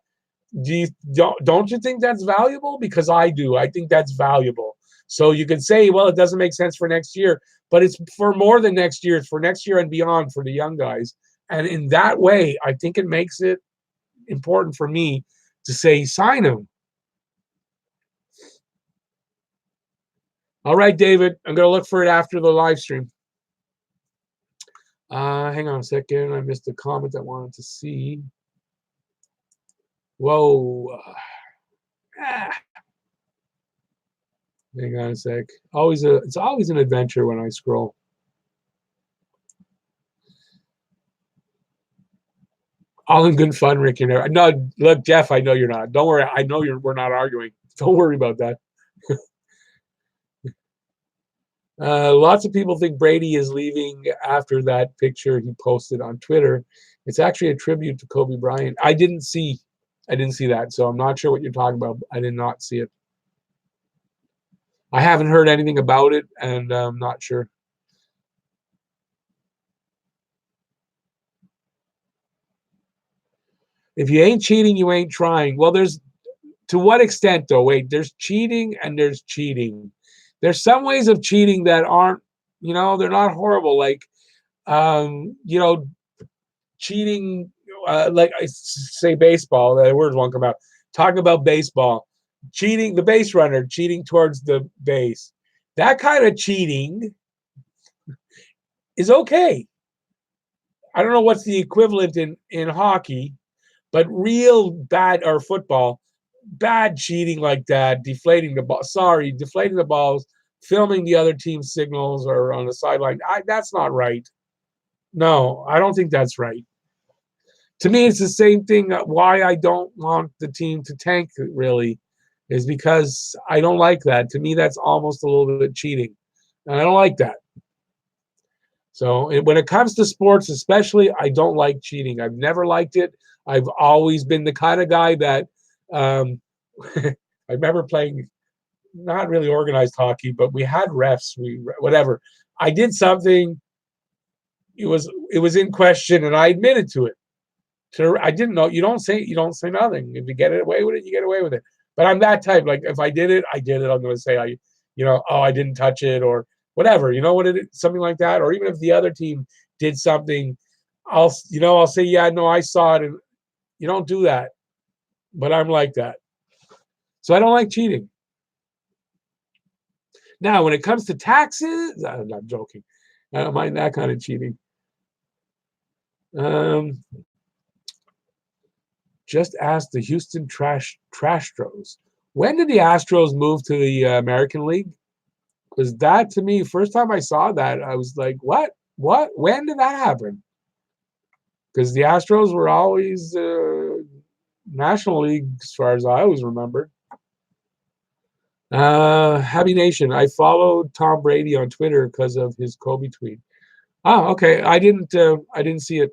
[SPEAKER 1] don't you think that's valuable? Because I do. I think that's valuable. So you can say, well, it doesn't make sense for next year, but it's for more than next year. It's for next year and beyond for the young guys. And in that way, I think it makes it important for me to say, sign him. All right, David, I'm going to look for it after the live stream. Hang on a second. I missed a comment I wanted to see. Whoa. Hang on a sec. It's always an adventure when I scroll. All in good fun, Ricky. No, look, Jeff, I know you're not. Don't worry. I know we're not arguing. Don't worry about that. Lots of people think Brady is leaving after that picture he posted on Twitter. It's actually a tribute to Kobe Bryant. I didn't see that, so I'm not sure what you're talking about. I did not see it. I haven't heard anything about it, and I'm not sure. If you ain't cheating, you ain't trying. Well, to what extent, though? Wait, there's cheating and there's cheating. There's some ways of cheating that aren't, they're not horrible. Like, cheating, like I say baseball, the words won't come out. Talking about baseball, cheating, the base runner, cheating towards the base. That kind of cheating is okay. I don't know what's the equivalent in hockey, but real bad, or football, bad cheating like that, deflating the balls, filming the other team's signals or on the sideline. That's not right. No, I don't think that's right. To me, it's the same thing. Why I don't want the team to tank, really, is because I don't like that. To me, that's almost a little bit cheating. And I don't like that. So when it comes to sports, especially, I don't like cheating. I've never liked it. I've always been the kind of guy that I remember playing not really organized hockey, but we had refs. Whatever. I did something. It was in question, and I admitted to it. I didn't know. You don't say nothing. If you get away with it, you get away with it. But I'm that type. Like, if I did it, I did it. I'm going to say I didn't touch it, or whatever. You know what it is? Something like that. Or even if the other team did something, I'll say, yeah, no, I saw it, and you don't do that. But I'm like that. So I don't like cheating. Now, when it comes to taxes, I'm not joking. I don't mind that kind of cheating. Just ask the Houston Trastros. When did the Astros move to the American League? Because that, to me, first time I saw that, I was like, what? When did that happen? because the Astros were always National League as far as I always remembered. Happy Nation. I followed Tom Brady on Twitter because of his Kobe tweet. Oh, okay. I didn't see it.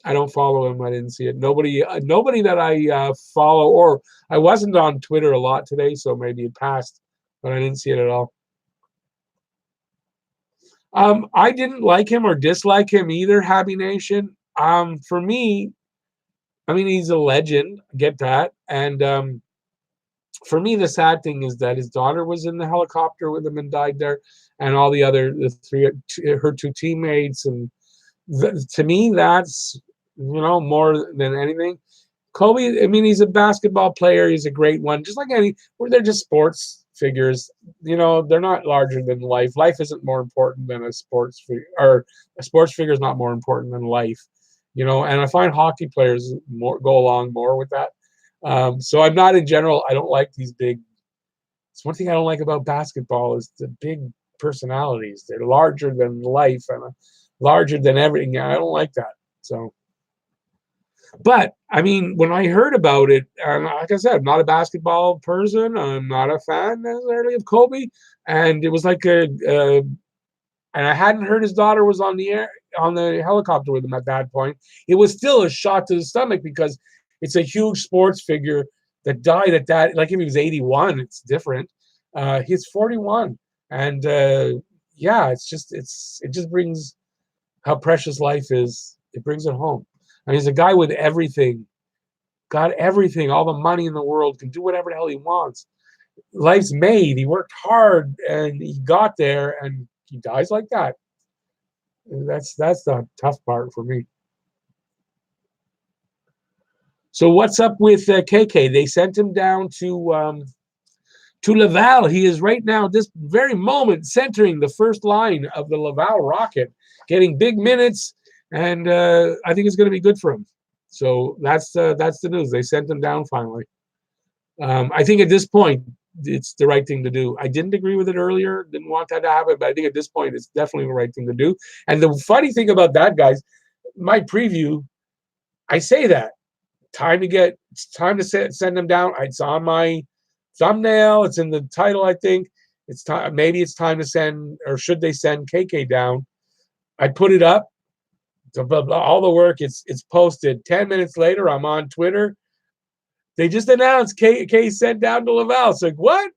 [SPEAKER 1] I don't follow him. I didn't see it. Nobody that I follow, or I wasn't on Twitter a lot today, so maybe it passed, but I didn't see it at all. I didn't like him or dislike him either, Happy Nation. For me, I mean, he's a legend. I get that. And for me, the sad thing is that his daughter was in the helicopter with him and died there, and all her two teammates. And to me, that's, more than anything. Kobe, I mean, he's a basketball player. He's a great one. Just like they're just sports figures. They're not larger than life. Life isn't more important than a sports figure, or a sports figure is not more important than life. And I find hockey players go along more with that. So I'm not, in general, I don't like these big. It's one thing I don't like about basketball is the big personalities. They're larger than life and larger than everything. I don't like that. So. But I mean, when I heard about it, and like I said, I'm not a basketball person. I'm not a fan necessarily of Kobe, and it was like and I hadn't heard his daughter was on the helicopter with him at that point. It was still a shot to the stomach because it's a huge sports figure that died at that. Like if he was 81, it's different. He's 41, and yeah, it just brings how precious life is. It brings it home. I mean, he's a guy with everything, got everything, all the money in the world, can do whatever the hell he wants. Life's made. He worked hard and he got there, and he dies like that. That's the tough part for me. So what's up with KK? They sent him down to Laval. He is right now, this very moment, centering the first line of the Laval Rocket, getting big minutes. And I think it's going to be good for him. So that's the news. They sent him down finally. I think at this point, it's the right thing to do. I didn't agree with it earlier. Didn't want that to happen. But I think at this point, it's definitely the right thing to do. And the funny thing about that, guys, my preview, I say that. It's time to send them down. It's on my thumbnail. It's in the title, I think. It's time. Maybe it's time to send, or should they send KK down? I put it up. All the work, it's posted. 10 minutes later, I'm on Twitter. They just announced KK sent down to Laval. It's like, what?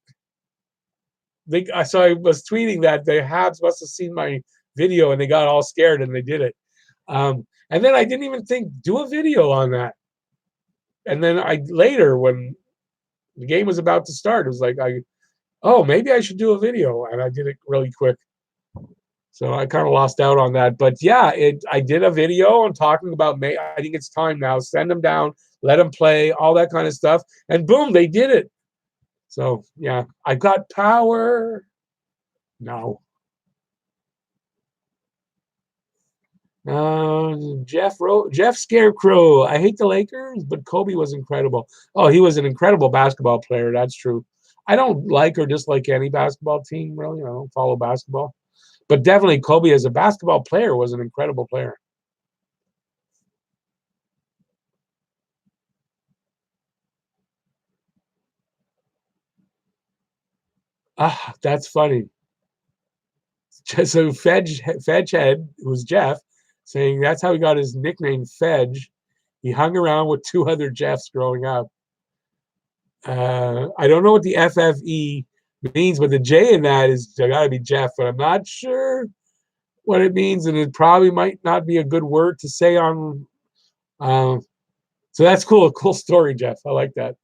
[SPEAKER 1] So I was tweeting that the Habs must have seen my video and they got all scared and they did it. And then I didn't even do a video on that. And then later, when the game was about to start, it was like, maybe I should do a video. And I did it really quick. So I kind of lost out on that. But yeah, I did a video on talking about I think it's time now. Send them down, let them play, all that kind of stuff. And boom, they did it. So yeah, I got power. No. Jeff Scarecrow. I hate the Lakers, but Kobe was incredible. Oh, he was an incredible basketball player. That's true. I don't like or dislike any basketball team, really. I don't follow basketball. But definitely Kobe as a basketball player was an incredible player. That's funny. So Fedgehead, who was Jeff, saying that's how he got his nickname Fedge. He hung around with two other Jeffs growing up. I don't know what the FFE means, but the J in that is got to be Jeff, but I'm not sure what it means, and it probably might not be a good word to say on. So that's cool. Cool story, Jeff. I like that.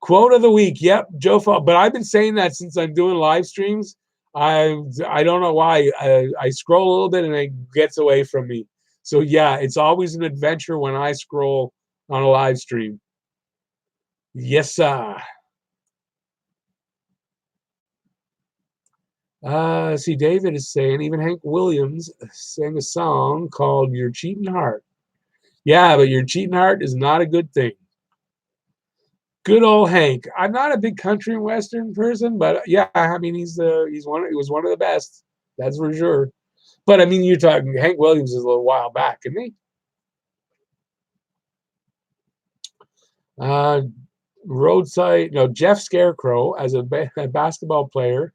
[SPEAKER 1] Quote of the week. Yep, Joe. But I've been saying that since I'm doing live streams. I don't know why. I scroll a little bit and it gets away from me. So yeah, it's always an adventure when I scroll on a live stream. Yes, sir. See, David is saying even Hank Williams sang a song called "Your Cheating Heart." Yeah, but your cheating heart is not a good thing. Good old Hank. I'm not a big country and western person, but yeah, I mean he was one of the best. That's for sure. But I mean, you're talking Hank Williams is a little while back, isn't he? Roadside, no, Jeff Scarecrow as a basketball player,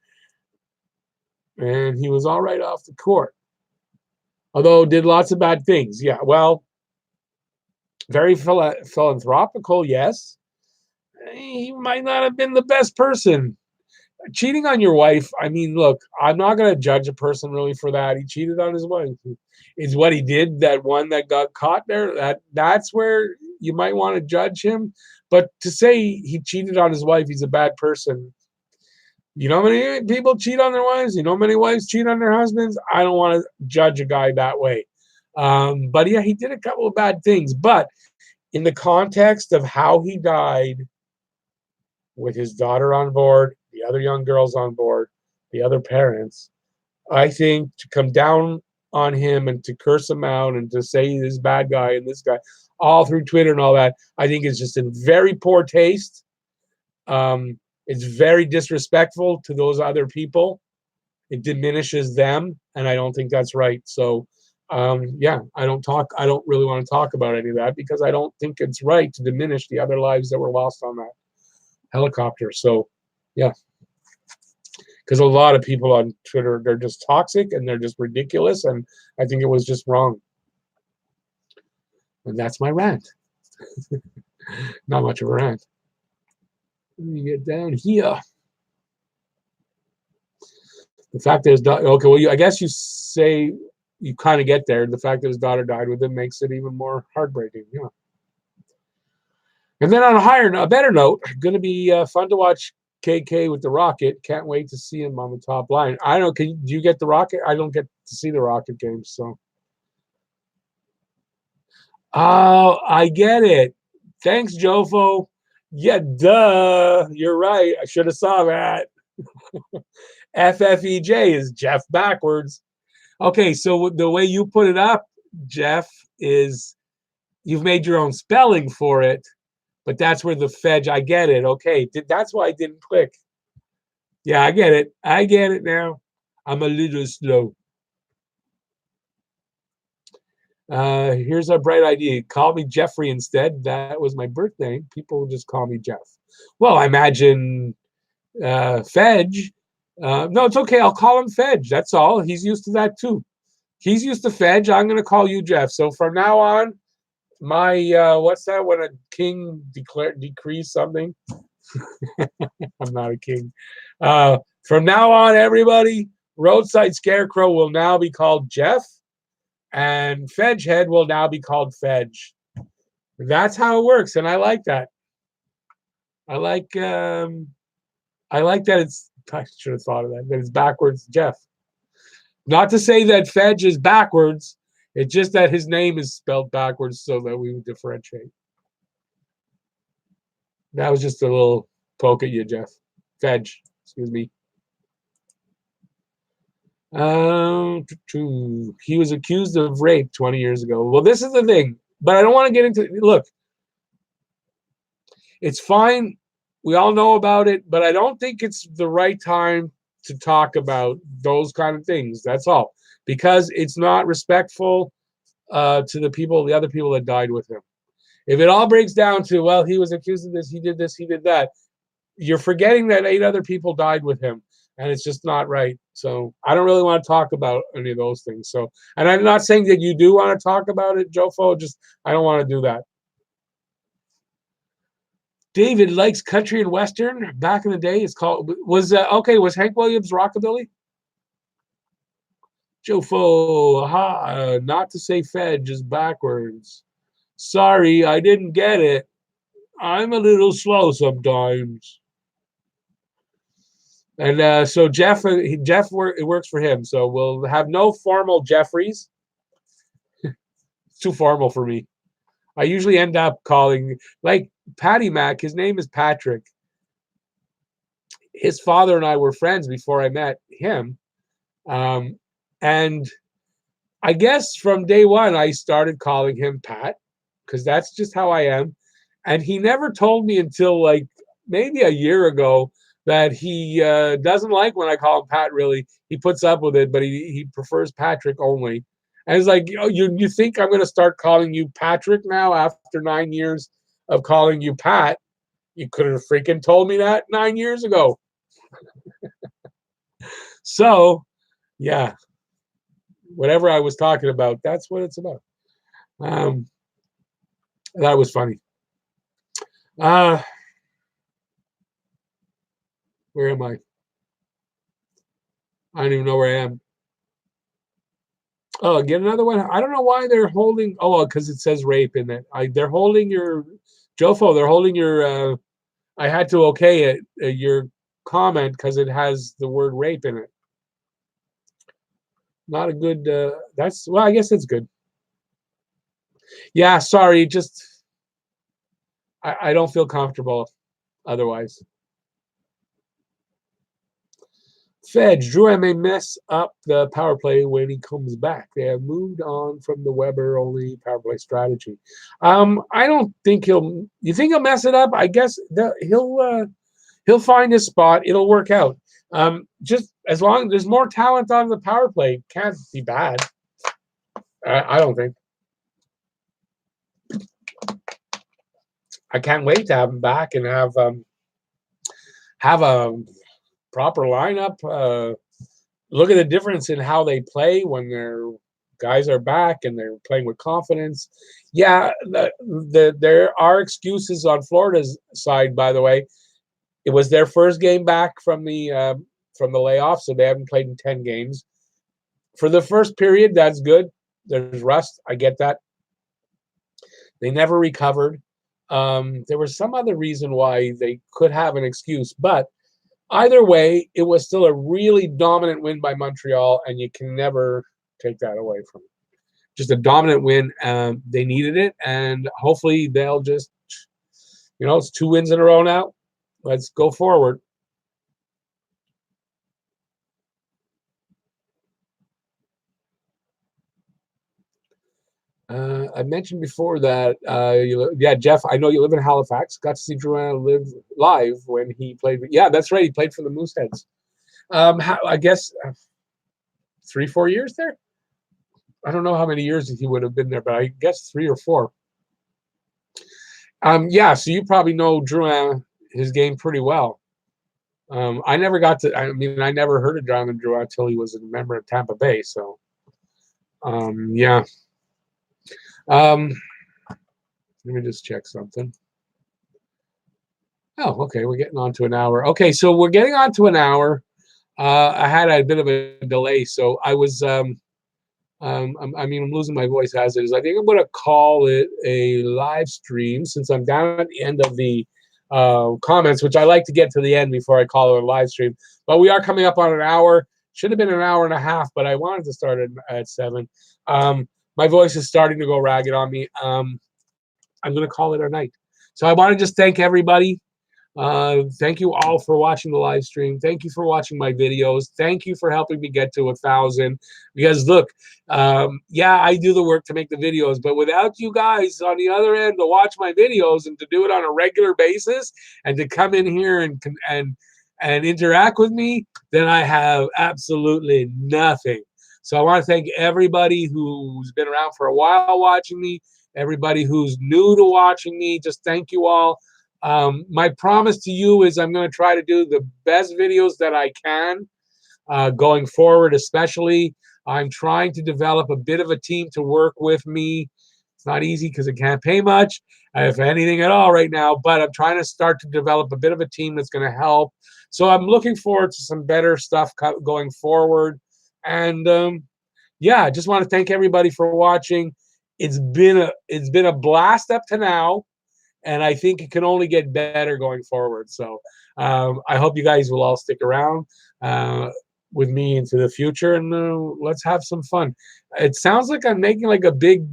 [SPEAKER 1] and he was all right off the court. Although did lots of bad things. Yeah, well, very philanthropical, yes. He might not have been the best person. Cheating on your wife, I mean, look, I'm not going to judge a person really for that. He cheated on his wife. Is what he did, that one that got caught there, that's where you might want to judge him. But to say he cheated on his wife, he's a bad person. You know how many people cheat on their wives? You know how many wives cheat on their husbands? I don't want to judge a guy that way. But yeah, he did a couple of bad things. But in the context of how he died, with his daughter on board, the other young girls on board, the other parents, I think to come down on him and to curse him out and to say this bad guy and this guy all through Twitter and all that, I think is just in very poor taste. It's very disrespectful to those other people. It diminishes them, and I don't think that's right. So, yeah, I don't really want to talk about any of that because I don't think it's right to diminish the other lives that were lost on that helicopter. So, yeah, because a lot of people on Twitter, they're just toxic and they're just ridiculous, and I think it was just wrong. And that's my rant. Not much of a rant. Let me get down here. The fact that his daughter, okay, well, I guess you say you kind of get there. The fact that his daughter died with him makes it even more heartbreaking. Yeah. And then on a better note, going to be fun to watch KK with the Rocket. Can't wait to see him on the top line. I don't know. Do you get the Rocket? I don't get to see the Rocket games, so. Oh, I get it. Thanks, Jofo. Yeah, duh. You're right. I should have saw that. FFEJ is Jeff backwards. Okay, so the way you put it up, Jeff, is you've made your own spelling for it, but that's where the fedge, I get it. Okay, that's why I didn't click. Yeah, I get it. I get it now. I'm a little slow. Here's a bright idea. Call me Jeffrey instead. That was my birthday. People will just call me Jeff. Well, I imagine Fedge. No, it's okay. I'll call him Fedge. That's all. He's used to that too. He's used to Fedge. I'm going to call you Jeff. So from now on, my what's that when a king decrees something? I'm not a king. From now on, everybody, Roadside Scarecrow will now be called Jeff, and Fedge Head will now be called Fedge. That's how it works, and I like that. I like that it's. I should have thought of that. That it's backwards, Jeff. Not to say that Fedge is backwards. It's just that his name is spelled backwards so that we would differentiate. That was just a little poke at you, Jeff. Fedge, excuse me. He was accused of rape 20 years ago. Well, this is the thing, but I don't want to get into. Look, it's fine. We all know about it, but I don't think it's the right time to talk about those kind of things. That's all, because it's not respectful to the other people that died with him. If it all breaks down to, well, he was accused of this, he did that, you're forgetting that 8 other people died with him, and it's just not right. So I don't really want to talk about any of those things. So, and I'm not saying that you do want to talk about it, Jofo, just I don't want to do that. David likes country and western. Back in the day, was Hank Williams rockabilly? Jofo, not to say Fedge is backwards. Sorry, I didn't get it. I'm a little slow sometimes. And so Jeff, it works for him. So we'll have no formal Jeffreys. It's too formal for me. I usually end up calling, like Patty Mac, his name is Patrick. His father and I were friends before I met him. And I guess from day one, I started calling him Pat, because that's just how I am. And he never told me until like maybe a year ago that he doesn't like when I call him Pat. Really, he puts up with it, but he prefers Patrick only. And it's like, oh, you think I'm going to start calling you Patrick now after 9 years of calling you Pat? You could have freaking told me that 9 years ago. So, yeah, whatever I was talking about, that's what it's about. That was funny. Where am I? I don't even know where I am. Oh, get another one. I don't know why they're holding. Oh, because it says rape in it. They're holding your Jofo. They're holding your. I had to okay it your comment because it has the word rape in it. Not a good. That's well. I guess it's good. Yeah. Sorry. Just I don't feel comfortable otherwise. Fedge, Drew may mess up the power play when he comes back. They have moved on from the Weber only power play strategy. I don't think he'll. You think he'll mess it up? I guess he'll find his spot. It'll work out. Just as long as there's more talent on the power play, can't be bad. I don't think. I can't wait to have him back and have a proper lineup. Look at the difference in how they play when their guys are back and they're playing with confidence. Yeah, there are excuses on Florida's side, by the way. It was their first game back from the layoff, so they haven't played in 10 games. For the first period, that's good. There's rust. I get that. They never recovered. There was some other reason why they could have an excuse, but either way, it was still a really dominant win by Montreal, and you can never take that away from them. Just a dominant win. They needed it, and hopefully they'll just, it's 2 wins in a row now. Let's go forward. I mentioned before that, Jeff, I know you live in Halifax. Got to see Drew live live when he played. Yeah, that's right. He played for the Mooseheads. I guess 3-4 years there. I don't know how many years he would have been there, but I guess 3 or 4. Yeah, so you probably know Drew his game pretty well. I never got to. I mean, I never heard of Drew until he was a member of Tampa Bay. So, yeah. Let me just check something. Oh, okay. We're getting on to an hour. Okay, so we're getting on to an hour. I had a bit of a delay, so I was. I'm losing my voice as it is. I think I'm going to call it a live stream since I'm down at the end of the comments, which I like to get to the end before I call it a live stream. But we are coming up on an hour. Should have been an hour and a half, but I wanted to start at 7. My voice is starting to go ragged on me. I'm going to call it a night. So I want to just thank everybody. Thank you all for watching the live stream. Thank you for watching my videos. Thank you for helping me get to 1,000. Because look, yeah, I do the work to make the videos, but without you guys on the other end to watch my videos and to do it on a regular basis and to come in here and interact with me, then I have absolutely nothing. So I want to thank everybody who's been around for a while watching me, everybody who's new to watching me. Just thank you all. My promise to you is I'm going to try to do the best videos that I can going forward, especially. I'm trying to develop a bit of a team to work with me. It's not easy because it can't pay much, if anything at all right now, but I'm trying to start to develop a bit of a team that's going to help. So I'm looking forward to some better stuff going forward. And yeah, I just want to thank everybody for watching. It's been a blast up to now. And I think it can only get better going forward. So I hope you guys will all stick around with me into the future, and let's have some fun. It sounds like I'm making like a big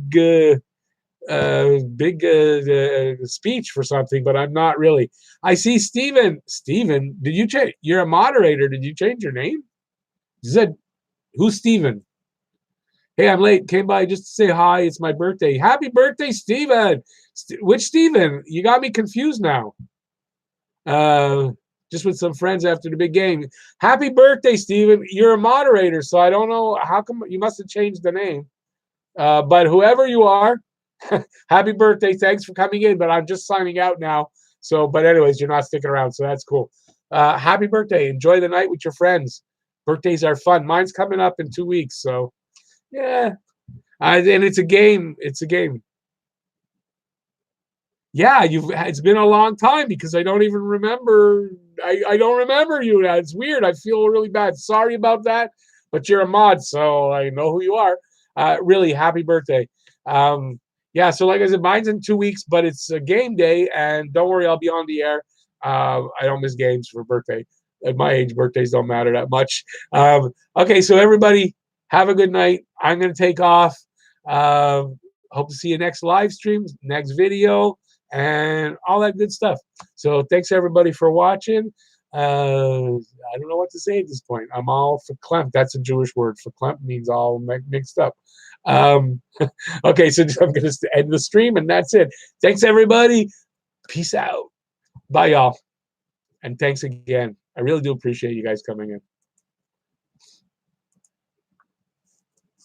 [SPEAKER 1] speech for something, but I'm not really. I see Steven. Steven, did you change? You're a moderator. Did you change your name? You said, who's Steven? Hey, I'm late. Came by just to say hi. It's my birthday. Happy birthday, Steven. Which Steven? You got me confused now. just with some friends after the big game. Happy birthday, Steven. You're a moderator, so I don't know how come you must have changed the name. But whoever you are, happy birthday. Thanks for coming in, but I'm just signing out now. So, but anyways, you're not sticking around, so that's cool. Happy birthday. Enjoy the night with your friends. Birthdays are fun. Mine's coming up in 2 weeks, so yeah. And it's a game. It's a game. Yeah, it's been a long time because I don't even remember. I don't remember you. It's weird. I feel really bad. Sorry about that, but you're a mod, so I know who you are. Really, happy birthday. Yeah, so like I said, mine's in 2 weeks, but it's a game day, and don't worry, I'll be on the air. I don't miss games for birthday. At my age, birthdays don't matter that much. Okay, so everybody, have a good night. I'm gonna take off. Hope to see you next live stream, next video, and all that good stuff. So thanks everybody for watching. I don't know what to say at this point. I'm all verklempt. That's a Jewish word. Verklempt means all mixed up. Okay, so I'm going to end the stream, and that's it. Thanks, everybody. Peace out. Bye, y'all. And thanks again. I really do appreciate you guys coming in.